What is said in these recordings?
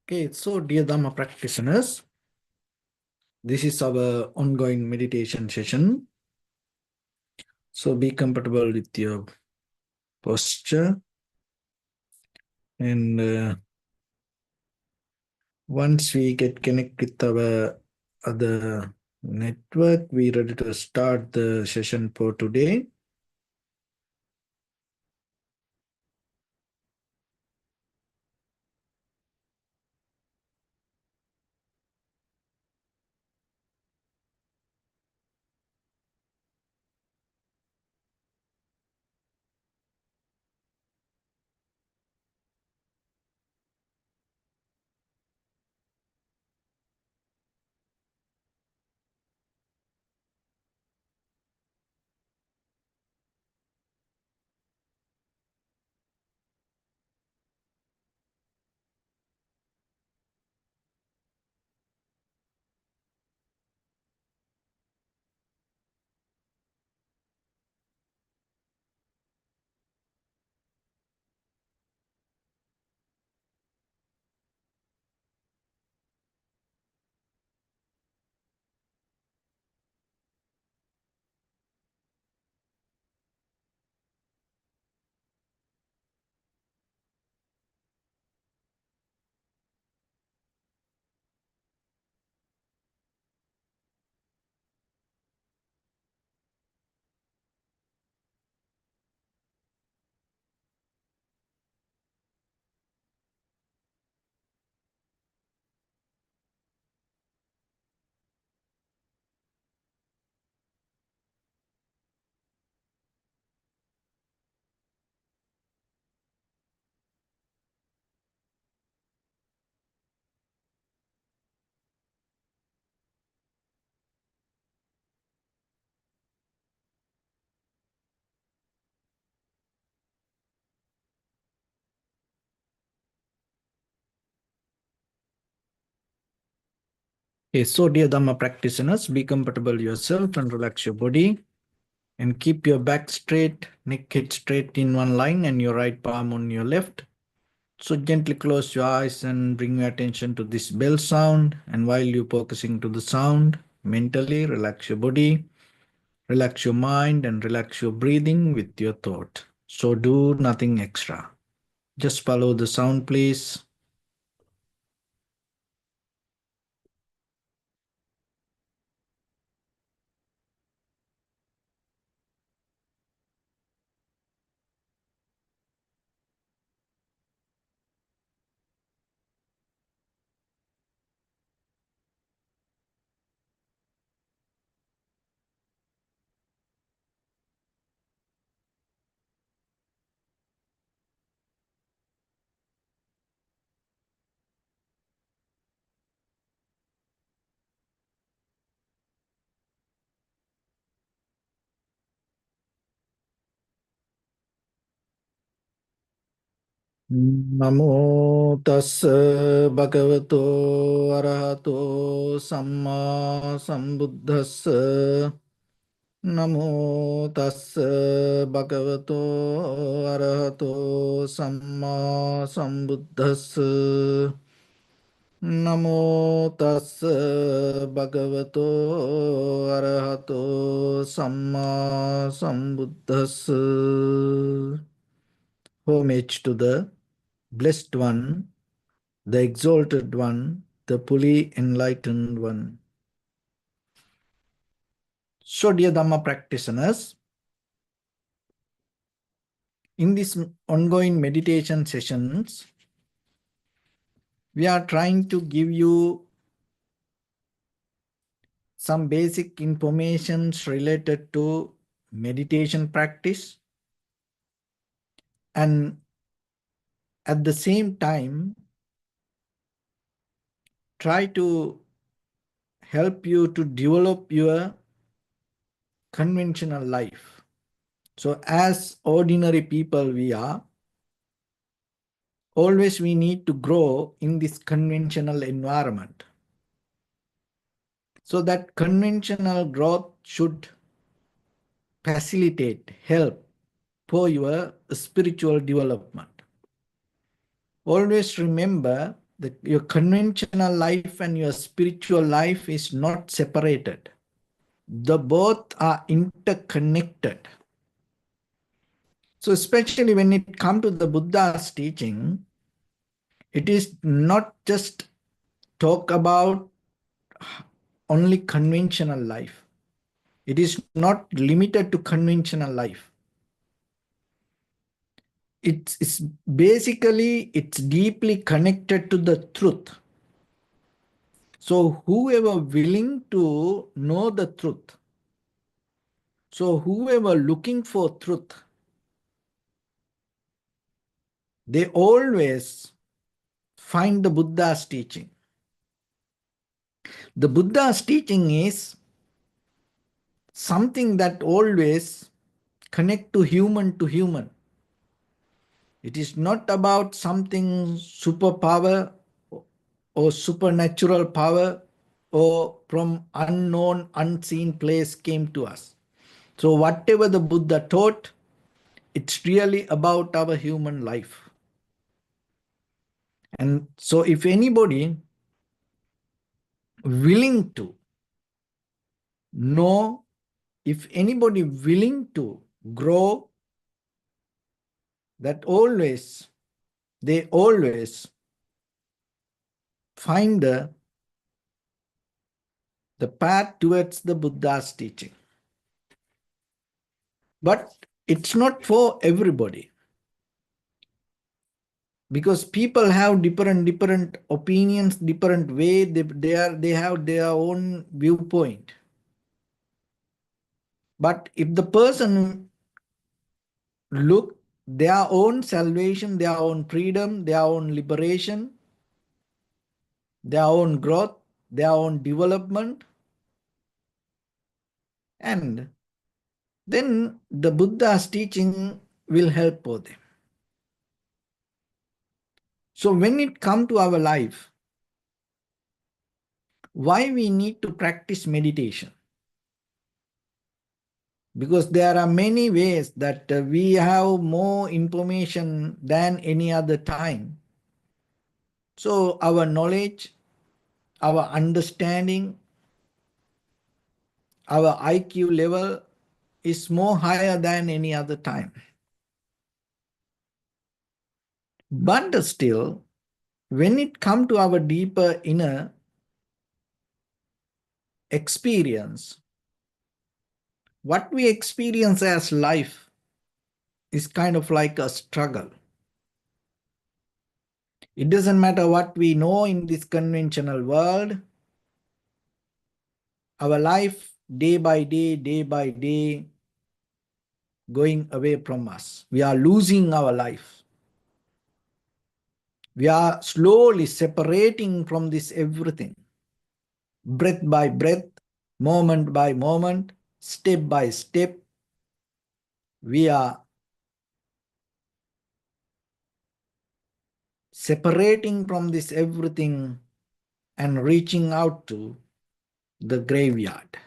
Okay, so dear Dhamma practitioners, this is our ongoing meditation session. So be comfortable with your posture, and once we get connected with our other network, we ready to start the session for today. Okay, so dear Dhamma practitioners, be comfortable yourself and relax your body. And keep your back straight, neck head straight in one line, and your right palm on your left. So gently close your eyes and bring your attention to this bell sound. And while you're focusing to the sound, mentally relax your body, relax your mind, and relax your breathing with your thought. So do nothing extra. Just follow the sound, please. Namo tassa bhagavato arahato samma sambuddhassa. Namo tassa bhagavato arahato samma sambuddhassa. Namo tassa bhagavato arahato samma sambuddhassa. Homage to the Blessed One, the Exalted One, the fully enlightened One. So, dear Dhamma practitioners, in these ongoing meditation sessions, we are trying to give you some basic information related to meditation practice, and at the same time try to help you to develop your conventional life. So as ordinary people we are, always we need to grow in this conventional environment. So that conventional growth should facilitate, help for your spiritual development. Always remember your conventional life and your spiritual life is not separated. The both are interconnected. So especially when it comes to the Buddha's teaching, it is not just talk about only conventional life. It is not limited to conventional life. It's basically, it's deeply connected to the truth. So whoever willing to know the truth, so whoever looking for truth, they always find the Buddha's teaching. The Buddha's teaching is something that always connect to human. It is not about something superpower or supernatural power or from unknown, unseen place came to us. So whatever the Buddha taught, it's really about our human life. And so if anybody willing to know, if anybody willing to grow, that always, they always find the path towards the Buddha's teaching. But it's not for everybody, because people have different opinions, different way. They have their own viewpoint. But if the person look their own salvation, their own freedom, their own liberation, their own growth, their own development, and then the Buddha's teaching will help for them. So when it comes to our life, why we need to practice meditation? Because there are many ways that we have more information than any other time. So our knowledge, our understanding, our IQ level is more higher than any other time. But still, when it comes to our deeper inner experience, what we experience as life is kind of like a struggle. It doesn't matter what we know in this conventional world. Our life, day by day, going away from us. We are losing our life. We are slowly separating from this everything. Breath by breath, moment by moment, step by step, we are separating from this everything and reaching out to the graveyard.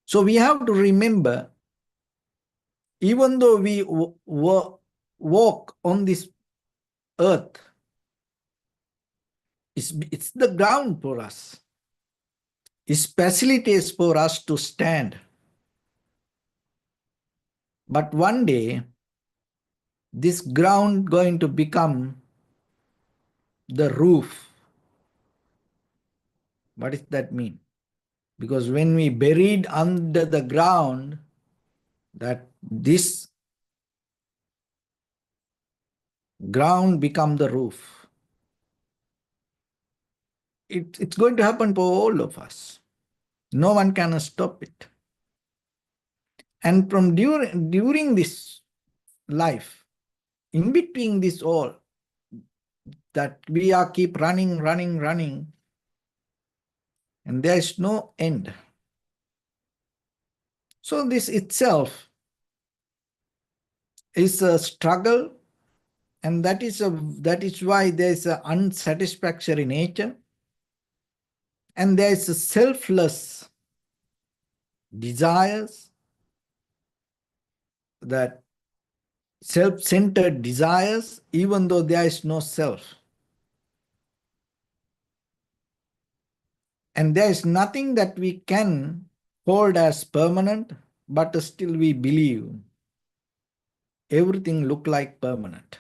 So we have to remember, even though we walk on this earth, it's the ground for us. It facilitates for us to stand. But one day, this ground going to become the roof. What does that mean? Because when we buried under the ground, that this ground become the roof. It's going to happen for all of us. No one can stop it. And from during this life, in between this all, that we are keep running, and there is no end. So this itself is a struggle, and that is why there is an unsatisfactory nature, and there is a selfless desires, that self-centered desires, even though there is no self. And there is nothing that we can hold as permanent, but still we believe everything look like permanent.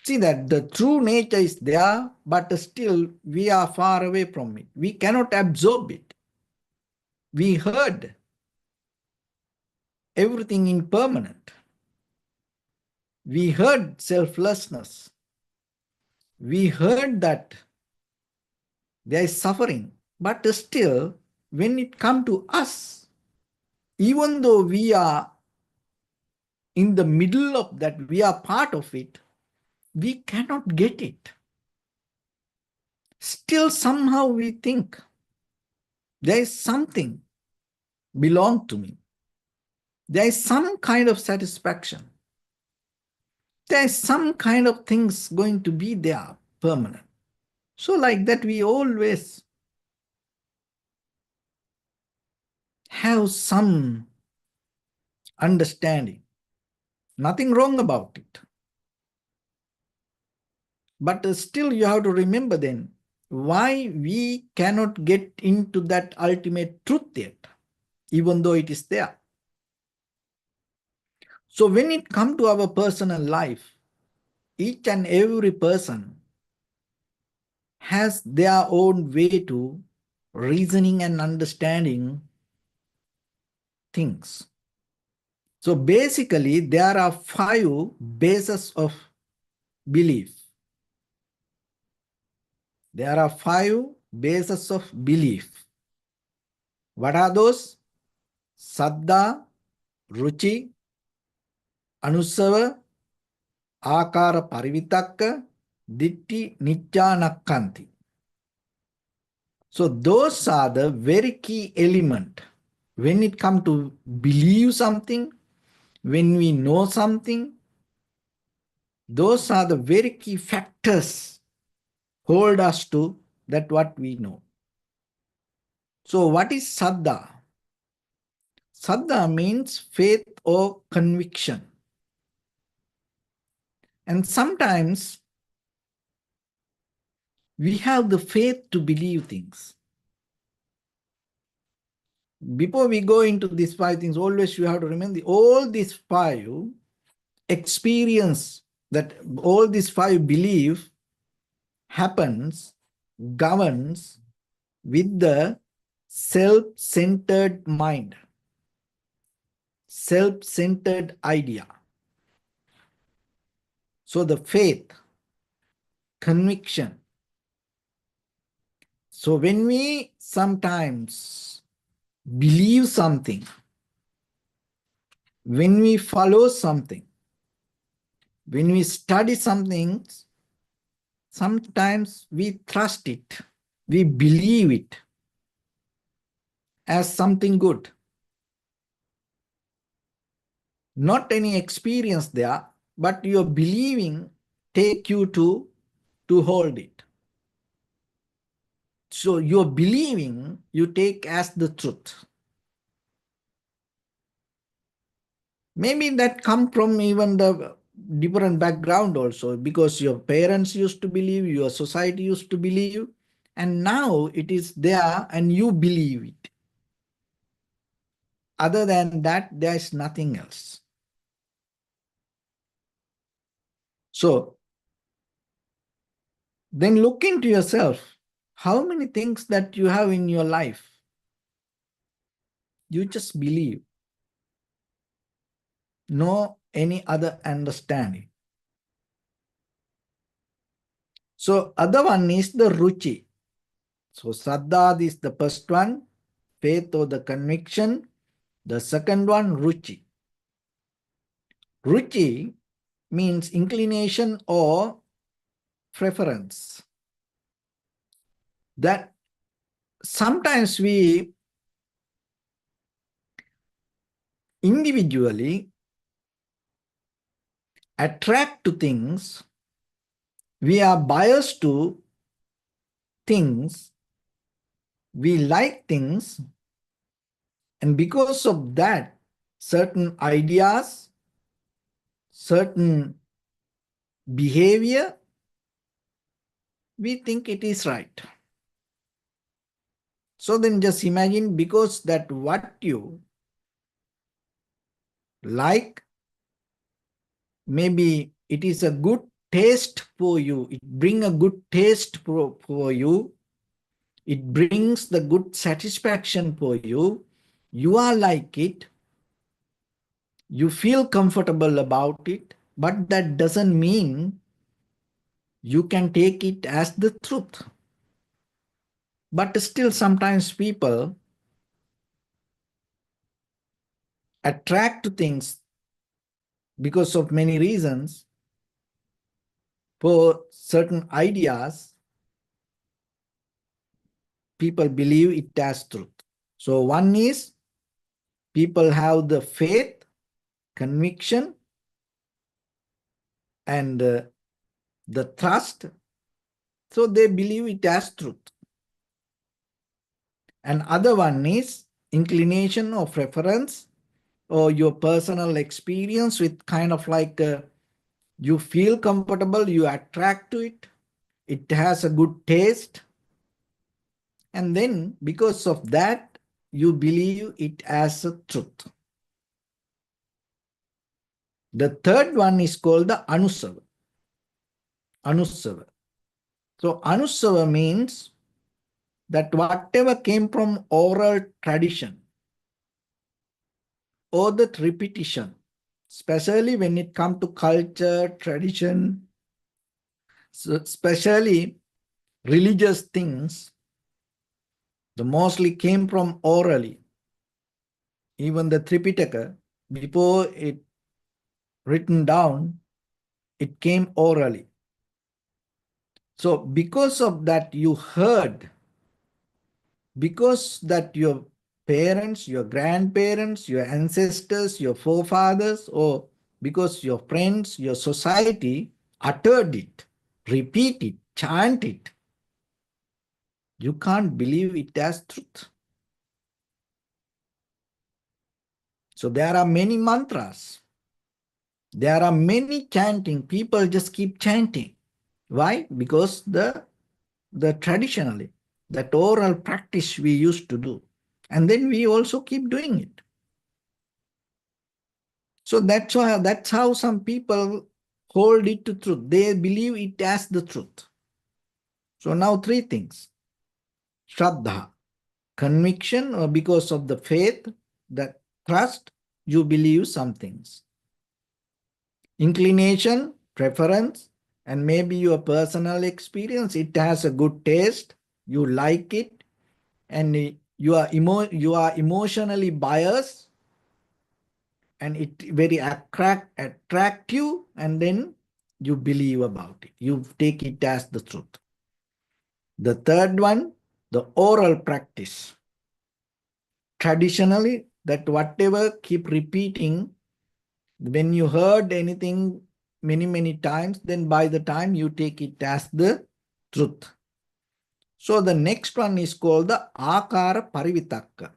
See that the true nature is there, but still we are far away from it. We cannot absorb it. We heard everything impermanent. We heard selflessness. We heard that there is suffering, but still when it comes to us, even though we are in the middle of that, we are part of it, we cannot get it. Still somehow we think there is something belong to me. There is some kind of satisfaction. There is some kind of things going to be there permanent. So like that we always have some understanding. Nothing wrong about it. But still you have to remember then why we cannot get into that ultimate truth yet, even though it is there. So when it comes to our personal life, each and every person has their own way to reasoning and understanding things. So basically, there are 5 bases of belief. There are 5 bases of belief. What are those? Saddha, Ruchi, Anusava, Akara Parivitakka, Ditti, Nitya, Nakkanti. So those are the very key element. When it comes to believe something, when we know something, those are the very key factors hold us to that what we know. So what is Saddha? Saddha means faith or conviction. And sometimes we have the faith to believe things. Before we go into these 5 things, always you have to remember all these 5 experience, that all these 5 belief happens, governs with the self-centered mind, self-centered idea. So the faith, conviction. So when we sometimes believe something, when we follow something, when we study something, sometimes we trust it, we believe it as something good. Not any experience there, but your believing take you to hold it. So your believing you take as the truth. Maybe that come from even the different background also, because your parents used to believe, your society used to believe, and now it is there and you believe it. Other than that, there is nothing else. So then look into yourself. How many things that you have in your life, you just believe. No any other understanding. So other one is the ruchi. So saddha is the first one, faith or the conviction. The second one, ruchi. Ruchi means inclination or preference. That sometimes we individually attract to things, we are biased to things, we like things, and because of that, certain ideas, certain behavior, we think it is right. So then just imagine, because that what you like, maybe it is a good taste for you. It brings a good taste for you. It brings the good satisfaction for you. You are like it. You feel comfortable about it. But that doesn't mean you can take it as the truth. But still, sometimes people attract to things because of many reasons, for certain ideas, people believe it as truth. So one is, people have the faith, conviction, and the trust, so they believe it as truth. And other one is inclination or preference, or your personal experience with kind of like you feel comfortable, you attract to it, it has a good taste, and then because of that, you believe it as a truth. The third one is called the anusava. Anusava. So anusava means that whatever came from oral tradition or that repetition, especially when it comes to culture, tradition, so especially religious things, the mostly came from orally. Even the Tripitaka, before it written down, it came orally. So because of that, you heard, because that your parents, your grandparents, your ancestors, your forefathers, or because your friends, your society uttered it, repeat it, chant it, you can't believe it as truth. So there are many mantras. There are many chanting. People just keep chanting. Why? Because the traditionally, that oral practice we used to do. And then we also keep doing it. So that's how some people hold it to truth. They believe it as the truth. So now three things. Shraddha, conviction, or because of the faith, that trust, you believe some things. Inclination, preference, and maybe your personal experience, it has a good taste, you like it, and you are emotionally biased, and it very attract you, and then you believe about it. You take it as the truth. The third one, the oral practice. Traditionally, that whatever keep repeating, when you heard anything many times, then by the time you take it as the truth. So the next one is called the akara parivitakka.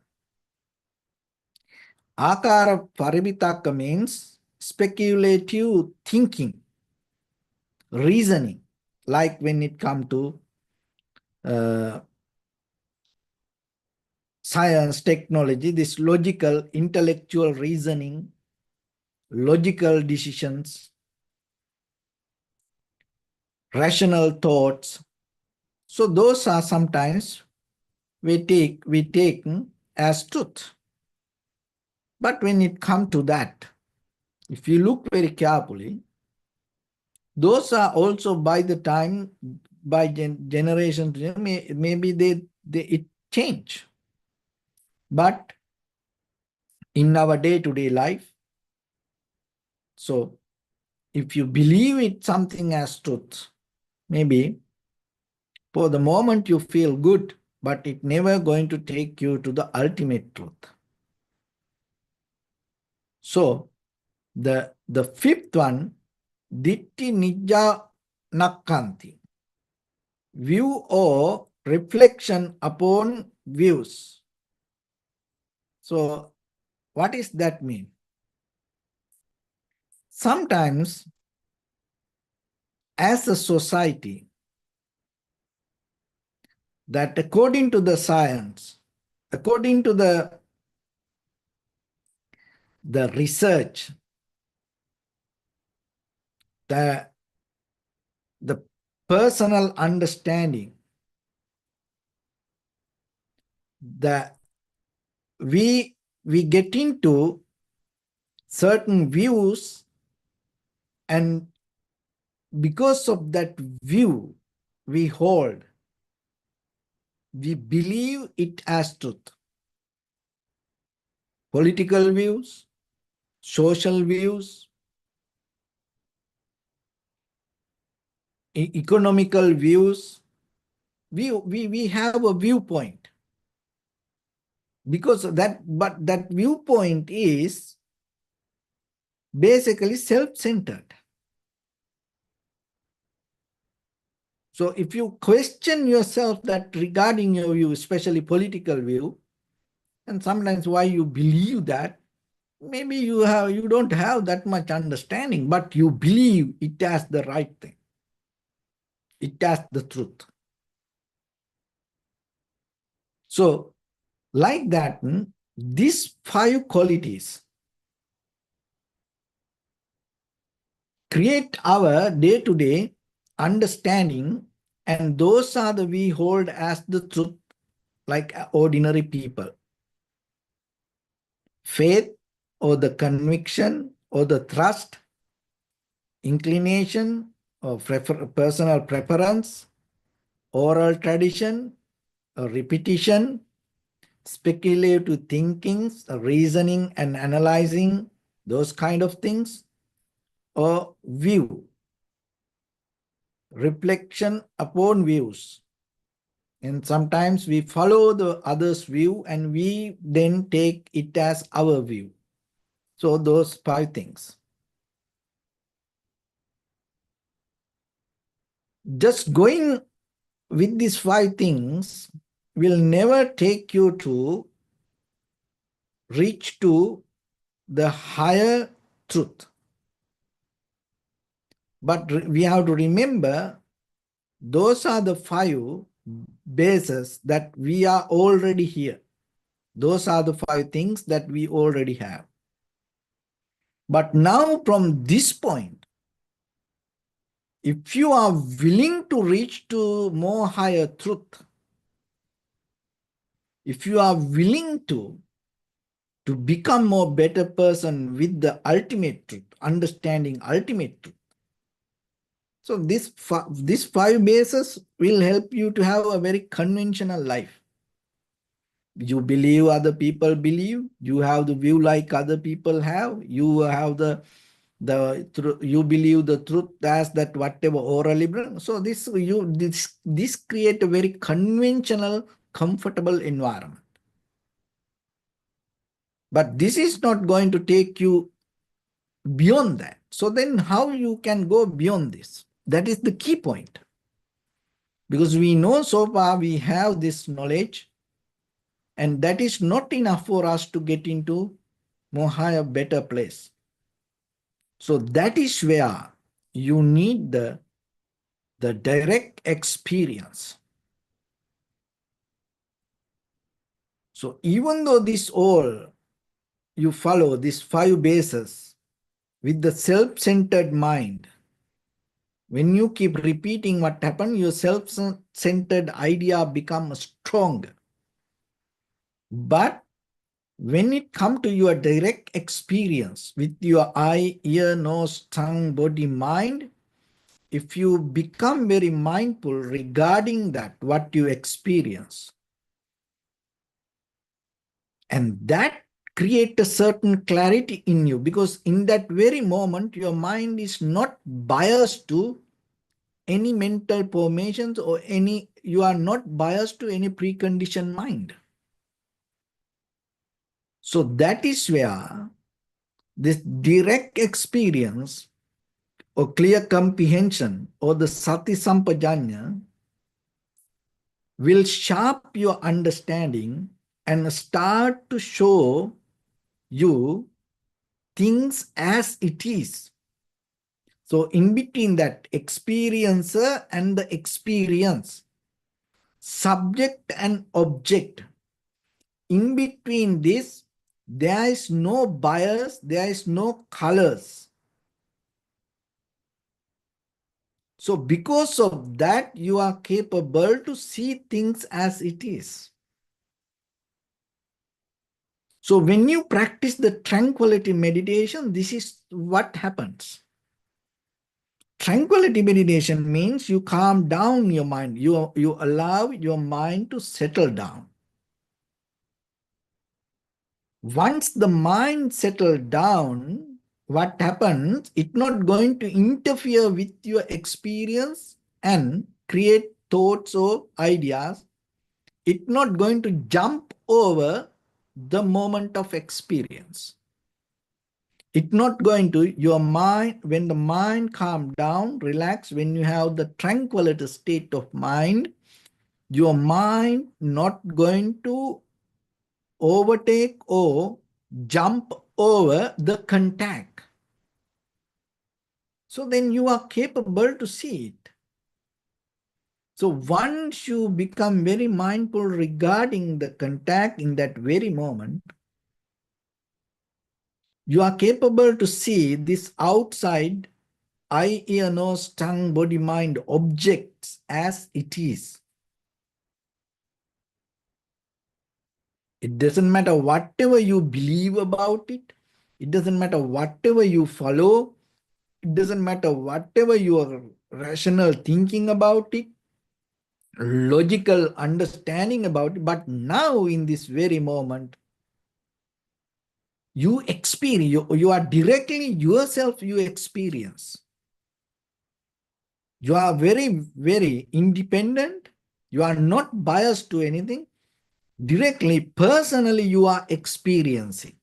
Akara parivitakka means speculative thinking, reasoning, like when it comes to science, technology, this logical, intellectual reasoning, logical decisions, rational thoughts. So those are sometimes we take as truth. But when it comes to that, if you look very carefully, those are also by the time, by generations, maybe they it change. But in our day-to-day life, so if you believe it something as truth, maybe for the moment you feel good, but it never going to take you to the ultimate truth. So the fifth one, ditti nijja nakkanti, view or reflection upon views. So what does that mean? Sometimes as a society, that according to the science, according to the research, the personal understanding, that we get into certain views, and because of that view we hold, we believe it as truth. Political views, social views, economical views, we have a viewpoint because of that, but that viewpoint is basically self-centered. So if you question yourself that regarding your view, especially political view, and sometimes why you believe that, maybe you don't have that much understanding, but you believe it as the right thing, it as the truth. So like that, these 5 qualities create our day-to-day understanding, and those are the we hold as the truth, like ordinary people. Faith, or the conviction, or the trust, inclination, or personal preference, oral tradition, or repetition, speculative thinkings, reasoning and analyzing, those kind of things, or view, reflection upon views. And sometimes we follow the other's view and we then take it as our view. So those 5 things. Just going with these 5 things will never take you to reach to the higher truth. But we have to remember, those are the 5 bases that we are already here. Those are the 5 things that we already have. But now from this point, if you are willing to reach to more higher truth, if you are willing to become more better person with the ultimate truth, understanding ultimate truth, so these 5 bases will help you to have a very conventional life. You believe other people believe, you have the view like other people have, you have you believe the truth as that whatever orally bring. So this create a very conventional, comfortable environment. But this is not going to take you beyond that. So then how you can go beyond this? That is the key point. Because we know so far we have this knowledge, and that is not enough for us to get into more higher, better place. So that is where you need the direct experience. So even though this all, you follow these 5 bases with the self-centered mind, when you keep repeating what happened, your self-centered idea becomes strong. But when it comes to your direct experience with your eye, ear, nose, tongue, body, mind, if you become very mindful regarding that, what you experience, and that create a certain clarity in you, because in that very moment, your mind is not biased to any mental formations or you are not biased to any preconditioned mind. So that is where this direct experience or clear comprehension or the sati sampajanya will sharp your understanding and start to show you things as it is. So in between that experiencer and the experience, subject and object. In between this, there is no bias, there is no colors. So because of that, you are capable to see things as it is. So when you practice the tranquility meditation, this is what happens. Tranquility meditation means you calm down your mind. You allow your mind to settle down. Once the mind settles down, what happens? It's not going to interfere with your experience and create thoughts or ideas. It's not going to jump over the moment of experience. It's not going to, your mind, when the mind calm down, relax, when you have the tranquility state of mind, your mind not going to overtake or jump over the contact. So then you are capable to see it. So once you become very mindful regarding the contact in that very moment, you are capable to see this outside eye, ear, nose, tongue, body, mind objects as it is. It doesn't matter whatever you believe about it. It doesn't matter whatever you follow. It doesn't matter whatever your rational thinking about it, logical understanding about it. But now in this very moment, you experience, you are directly yourself, you experience. You are very, very independent. You are not biased to anything. Directly, personally, you are experiencing.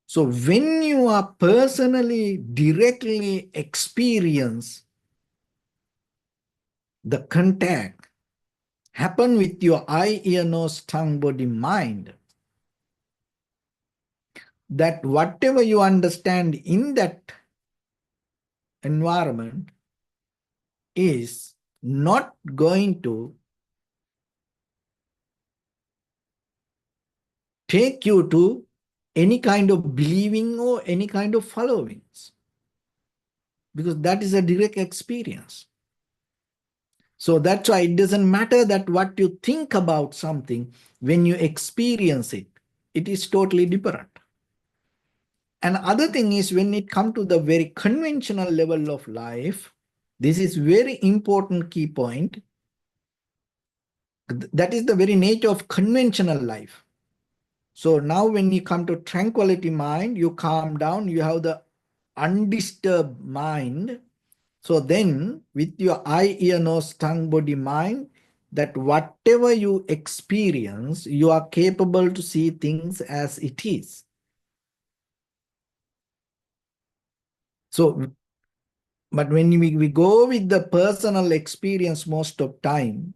So when you are personally, directly experience the contact happen with your eye, ear, nose, tongue, body, mind, that whatever you understand in that environment is not going to take you to any kind of believing or any kind of followings, because that is a direct experience. So that's why it doesn't matter that what you think about something, when you experience it, it is totally different. And other thing is, when it comes to the very conventional level of life, this is very important key point. That is the very nature of conventional life. So now when you come to tranquility mind, you calm down, you have the undisturbed mind. So then with your eye, ear, nose, tongue, body, mind, that whatever you experience, you are capable to see things as it is. So, but when we go with the personal experience most of time,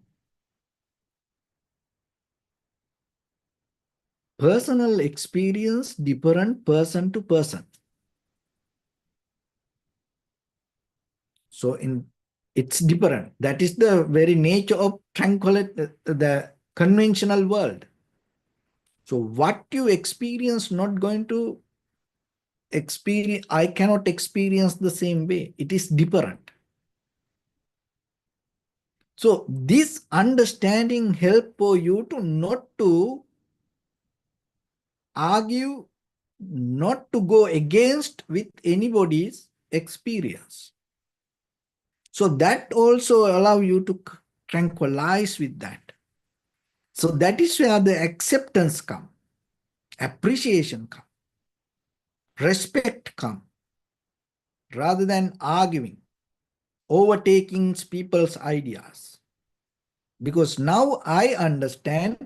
personal experience different person to person. So it's different. That is the very nature of tranquility, the conventional world. So what you experience not going to experience, I cannot experience the same way. It is different. So this understanding help for you to not to argue, not to go against with anybody's experience. So that also allow you to tranquilize with that. So that is where the acceptance come, appreciation come, respect come, rather than arguing, overtaking people's ideas. Because now I understand,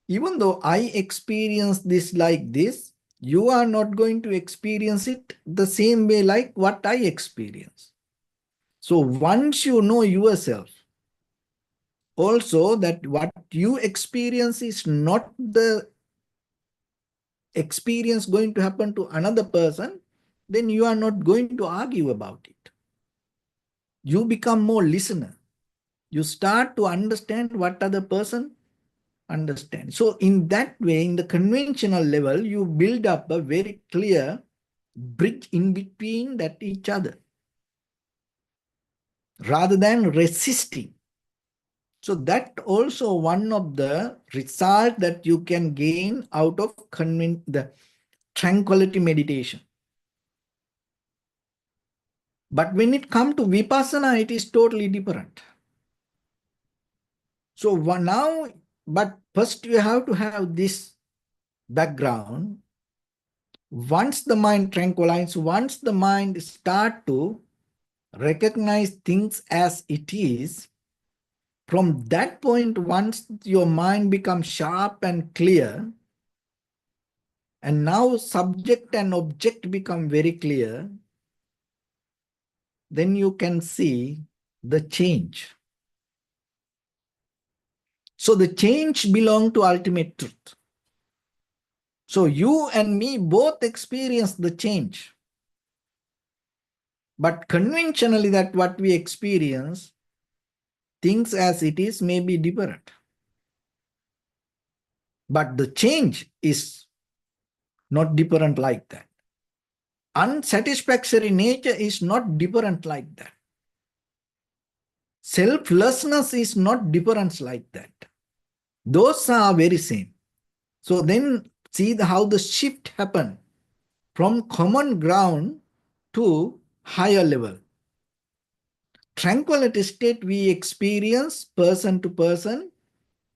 even though I experience this like this, you are not going to experience it the same way like what I experience. So once you know yourself, also that what you experience is not the experience going to happen to another person, then you are not going to argue about it. You become more listener. You start to understand what other person understands. So in that way, in the conventional level, you build up a very clear bridge in between that each other, rather than resisting. So that also one of the result that you can gain out of the tranquility meditation. But when it comes to vipassana, it is totally different. So now, but first you have to have this background. Once the mind tranquilizes, once the mind start to recognize things as it is, from that point, once your mind becomes sharp and clear, and now subject and object become very clear, then you can see the change. So the change belongs to ultimate truth. So you and me both experience the change. But conventionally, that what we experience, things as it is may be different. But the change is not different like that. Unsatisfactory nature is not different like that. Selflessness is not different like that. Those are very same. So then see how the shift happened from common ground to higher level. Tranquility state we experience person to person,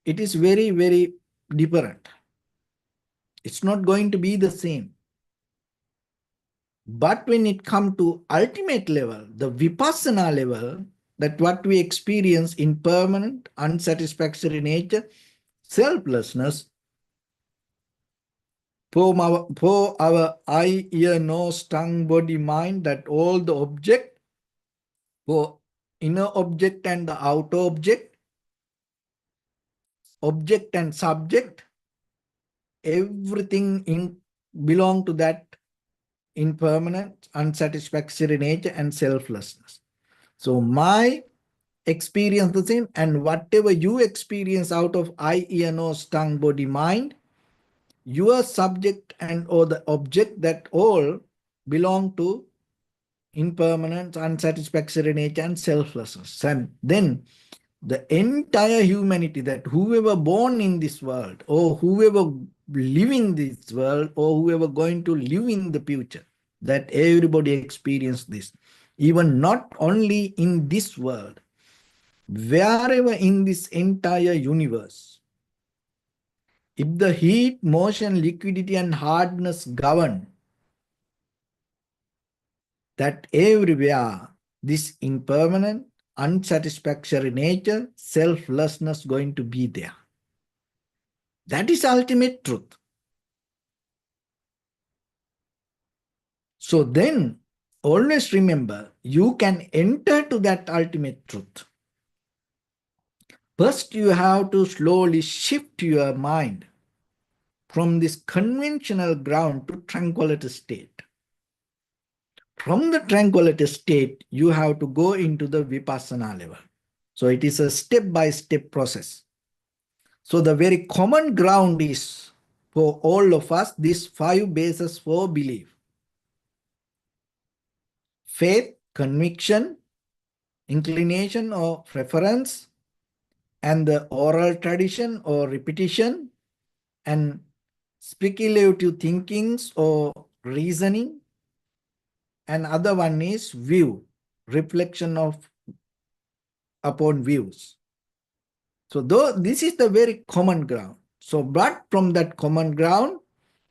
it is very, very different. It's not going to be the same. But when it comes to ultimate level, the vipassana level, that what we experience in permanent, unsatisfactory nature, selflessness, for our eye, ear, nose, tongue, body, mind, that all the object, for inner object and the outer object, object and subject, everything in belong to that impermanent, unsatisfactory nature and selflessness. So my experience the same, and whatever you experience out of eye, ear, nose, tongue, body, mind, your subject and or the object, that all belong to impermanence, unsatisfactory nature and selflessness. And then the entire humanity, that whoever born in this world or whoever living this world or whoever going to live in the future, that everybody experience this. Even not only in this world, wherever in this entire universe, if the heat, motion, liquidity and hardness govern, that everywhere this impermanent, unsatisfactory nature, selflessness going to be there. That is ultimate truth. So then always remember, you can enter to that ultimate truth. First, you have to slowly shift your mind from this conventional ground to tranquility state. From the tranquility state, you have to go into the vipassana level. So it is a step-by-step process. So the very common ground is for all of us, these 5 bases for belief: faith, conviction, inclination or preference, and the oral tradition or repetition, and speculative thinkings or reasoning, and other one is view, reflection of upon views. So though this is the very common ground. So but from that common ground,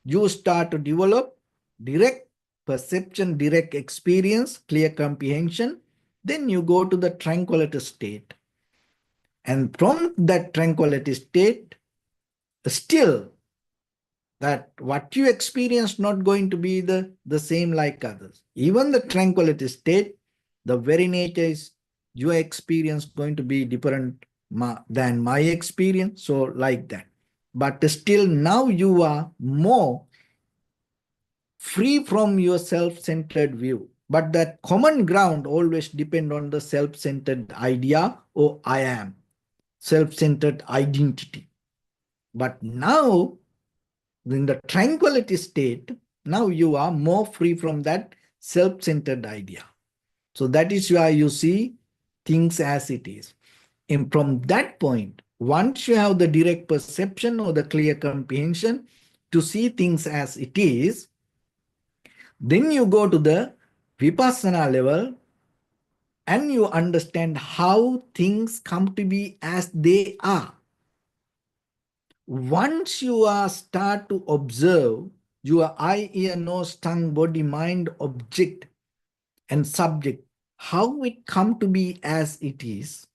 you start to develop direct perception, direct experience, clear comprehension. Then you go to the tranquility state. And from that tranquility state, still that what you experience not going to be the same like others. Even the tranquility state, the very nature is your experience going to be different than my experience. So like that. But still now you are more free from your self-centered view. But that common ground always depend on the self-centered idea or I am, self-centered identity. But now, in the tranquility state, now you are more free from that self-centered idea. So that is why you see things as it is. And from that point, once you have the direct perception or the clear comprehension to see things as it is, then you go to the vipassana level and you understand how things come to be as they are. Once you start to observe your eye, ear, nose, tongue, body, mind, object, and subject, how it come to be as it is,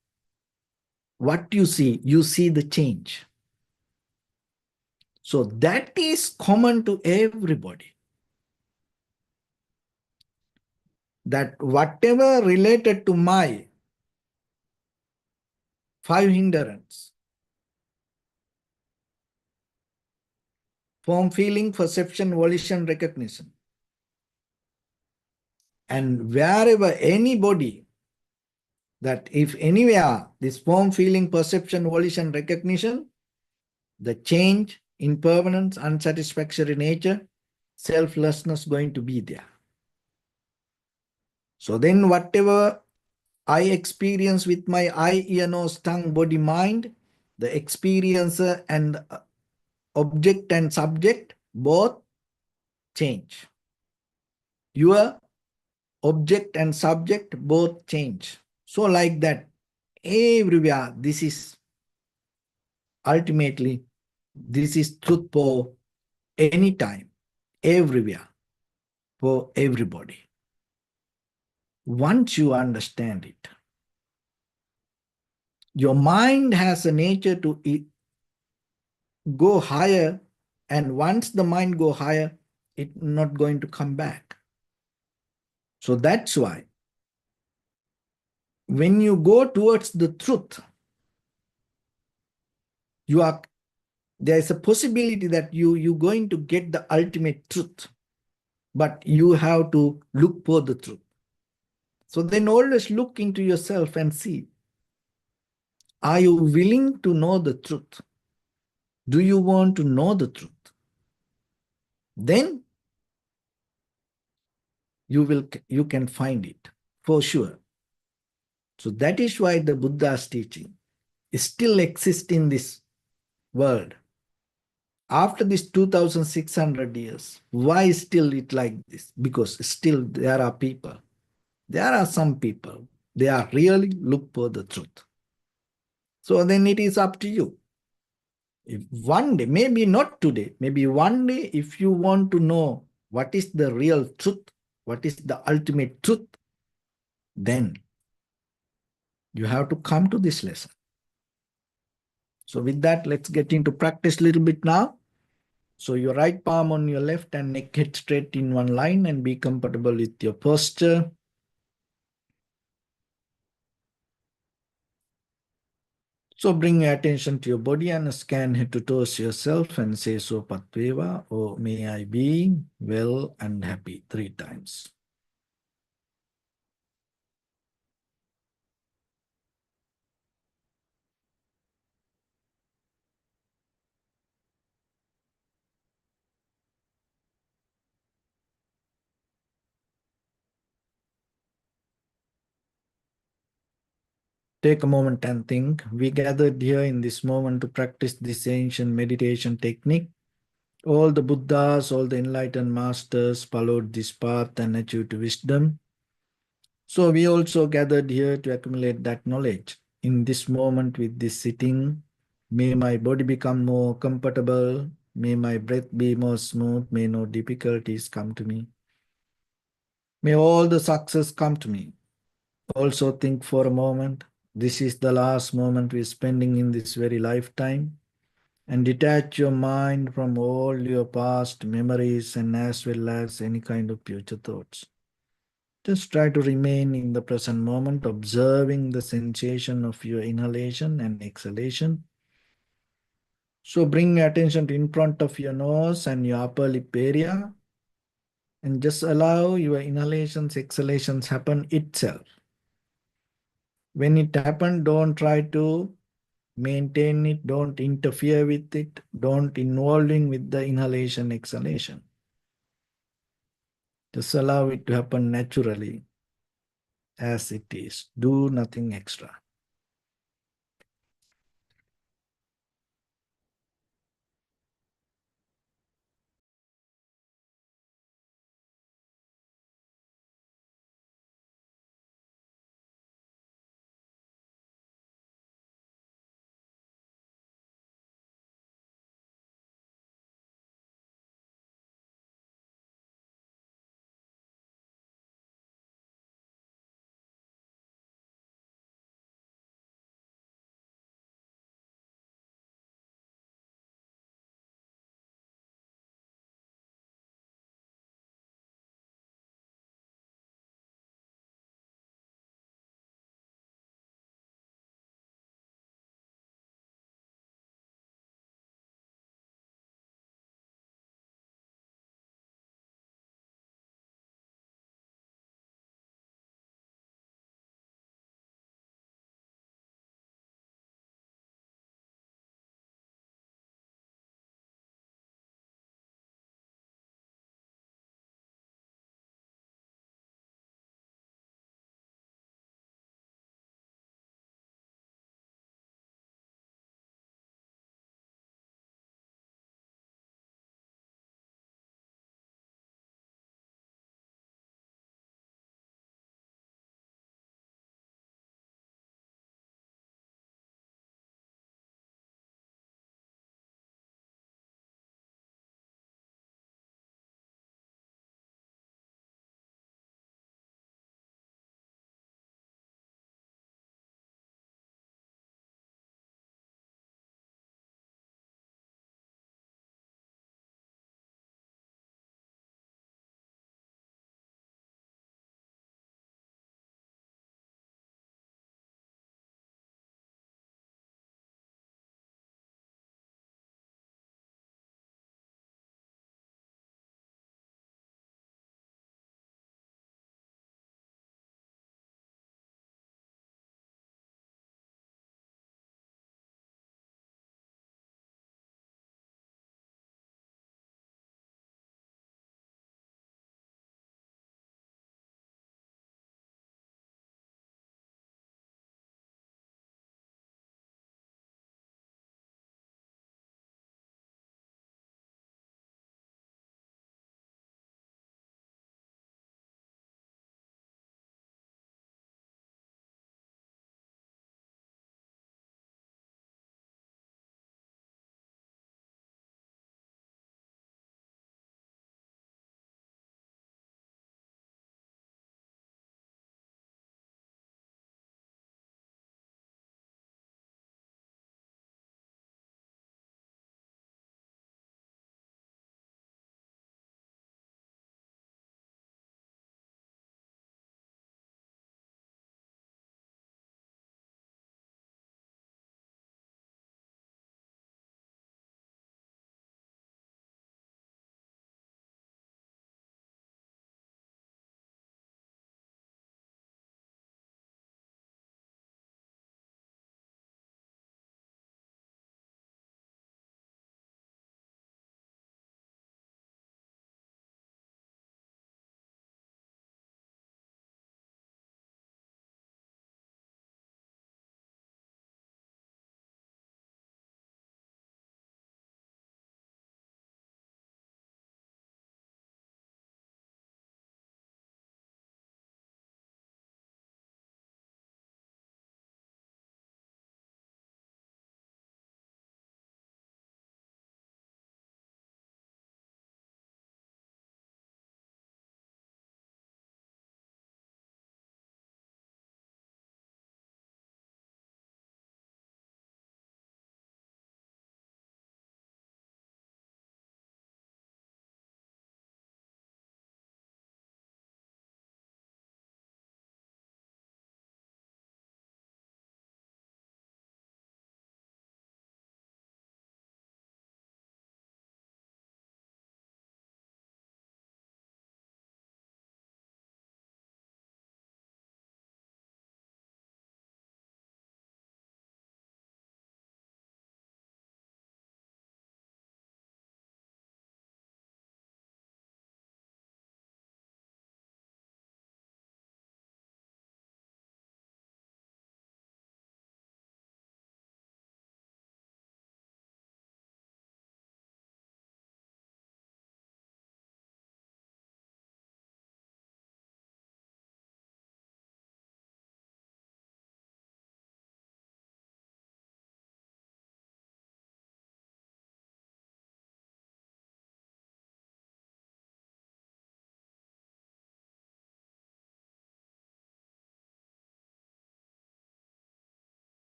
what you see the change. So that is common to everybody. That whatever related to my five hindrance, form, feeling, perception, volition, recognition, and wherever anybody, that if anywhere this form, feeling, perception, volition, recognition, the change, impermanence, unsatisfactory nature, selflessness going to be there. So then whatever I experience with my eye, ear, nose, tongue, body, mind, the experiencer and object and subject both change. Your object and subject both change. So like that, everywhere, this is ultimately, this is truth for any time, everywhere, for everybody. Once you understand it, your mind has a nature to go higher, and once the mind go higher, it's not going to come back. So that's why when you go towards the truth, there is a possibility that you're going to get the ultimate truth, but you have to look for the truth. So then always look into yourself and see, are you willing to know the truth? Do you want to know the truth? Then you can find it for sure. So that is why the Buddha's teaching still exists in this world. After this 2,600 years, why still it like this? Because still there are people, there are some people, they are really look for the truth. So then it is up to you. If one day, maybe not today, maybe one day, if you want to know what is the real truth, what is the ultimate truth, then you have to come to this lesson. So with that, let's get into practice a little bit now. So your right palm on your left and neck head straight in one line, and be comfortable with your posture. So bring your attention to your body and scan head to toes yourself and say so patveva, or may I be well and happy 3 times. Take a moment and think. We gathered here in this moment to practice this ancient meditation technique. All the Buddhas, all the enlightened masters followed this path and achieved wisdom. So we also gathered here to accumulate that knowledge. In this moment with this sitting, may my body become more comfortable. May my breath be more smooth. May no difficulties come to me. May all the success come to me. Also think for a moment, this is the last moment we're spending in this very lifetime, and detach your mind from all your past memories and as well as any kind of future thoughts. Just try to remain in the present moment, observing the sensation of your inhalation and exhalation. So bring attention to in front of your nose and your upper lip area, and just allow your inhalations, exhalations happen itself. When it happens, don't try to maintain it, don't interfere with it, don't involving with the inhalation, exhalation. Just allow it to happen naturally as it is. Do nothing extra.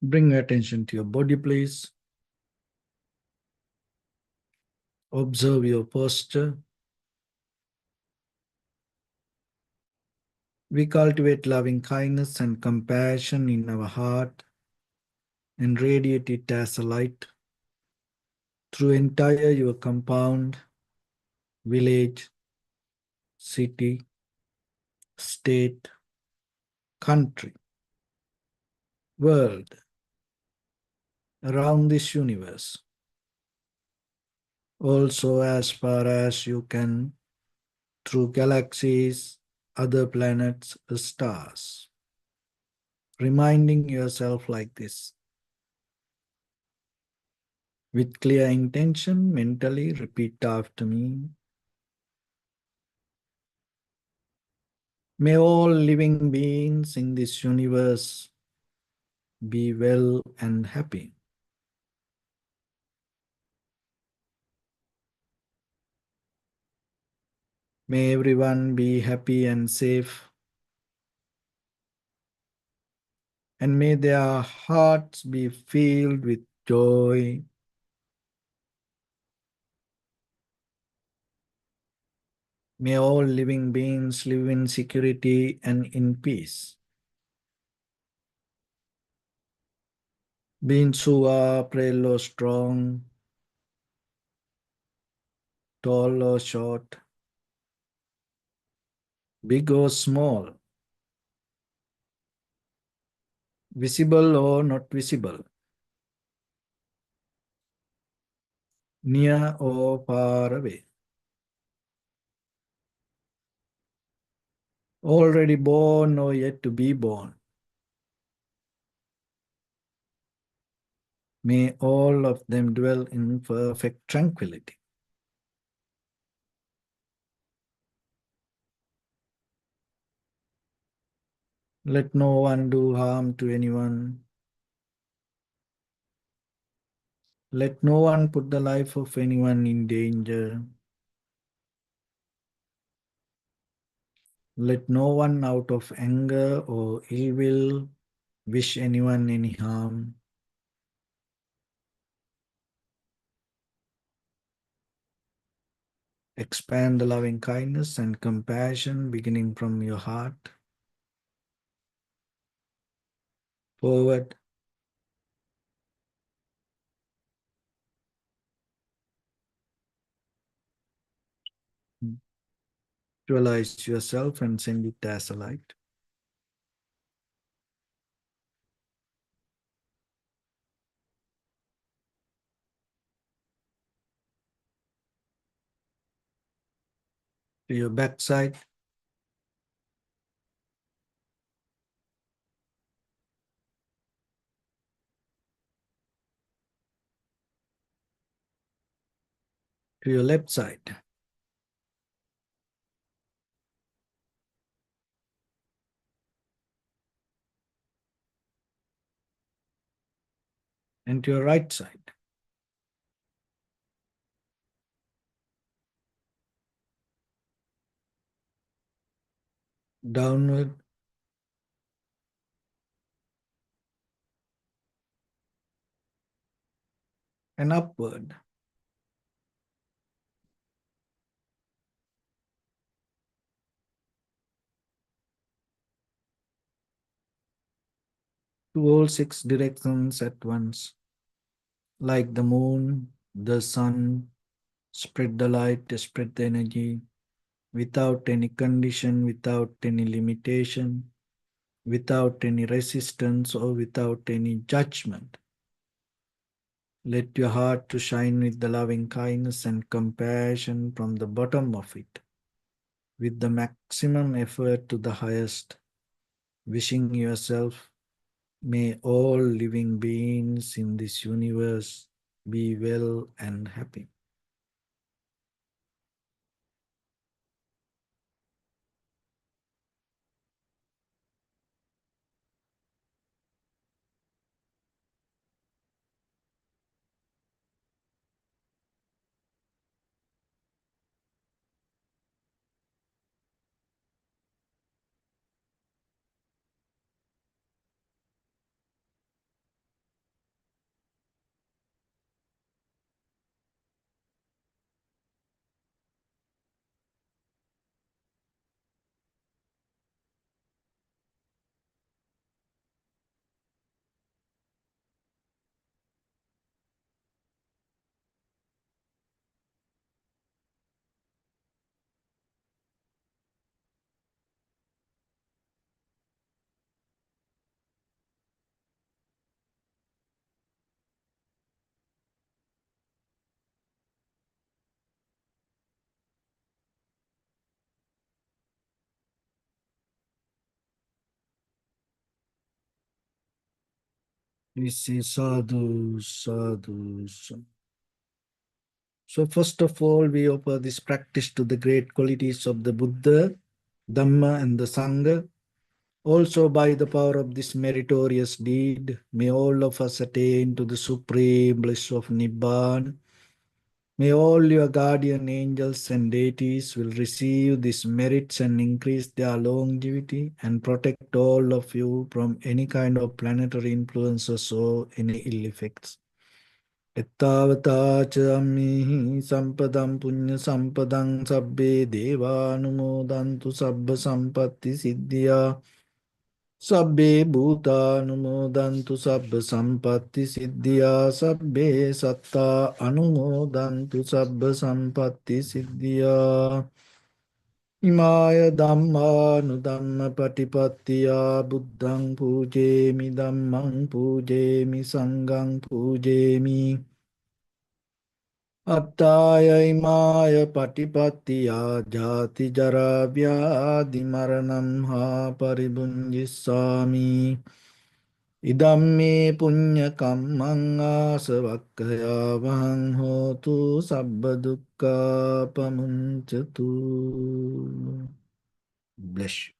Bring your attention to your body, please. Observe your posture. We cultivate loving kindness and compassion in our heart and radiate it as a light through entire your compound, village, city, state, country, world, around this universe. Also, as far as you can, through galaxies, other planets, stars. Reminding yourself like this. With clear intention, mentally repeat after me. May all living beings in this universe be well and happy. May everyone be happy and safe. And may their hearts be filled with joy. May all living beings live in security and in peace. Beings who are frail or strong, tall or short, big or small, visible or not visible, near or far away, already born or yet to be born. May all of them dwell in perfect tranquility. Let no one do harm to anyone. Let no one put the life of anyone in danger. Let no one out of anger or ill will wish anyone any harm. Expand the loving kindness and compassion beginning from your heart forward. Visualize yourself and send it as a light. To your backside, to your left side, and to your right side. Downward and upward. To all six directions at once. Like the moon, the sun, spread the light, spread the energy, without any condition, without any limitation, without any resistance or without any judgment. Let your heart to shine with the loving kindness and compassion from the bottom of it, with the maximum effort to the highest, wishing yourself, may all living beings in this universe be well and happy. We say sadhu, sadhu, sadhu. So first of all, we offer this practice to the great qualities of the Buddha, Dhamma and the Sangha. Also by the power of this meritorious deed, may all of us attain to the supreme bliss of Nibbana. May all your guardian angels and deities will receive these merits and increase their longevity and protect all of you from any kind of planetary influences or any ill effects. Ettavata ca ammihi sampadam punya sampadam sabbe devanumodantu sabba sampatti siddhya sabbe bhutanumodantu sabba sampatti siddhya sabbe satta anumodantu sabba sampatti siddhya imaya dhamma patipattiya buddhang pujemi dhammang pujemi sanghang pujemi Attaya imaya patipattiya jati jara vyadi maranam ha paribunjissami Idamme punya kammang asavakkaya vahang hotu sabba dukkha pamuncatu. Bless you.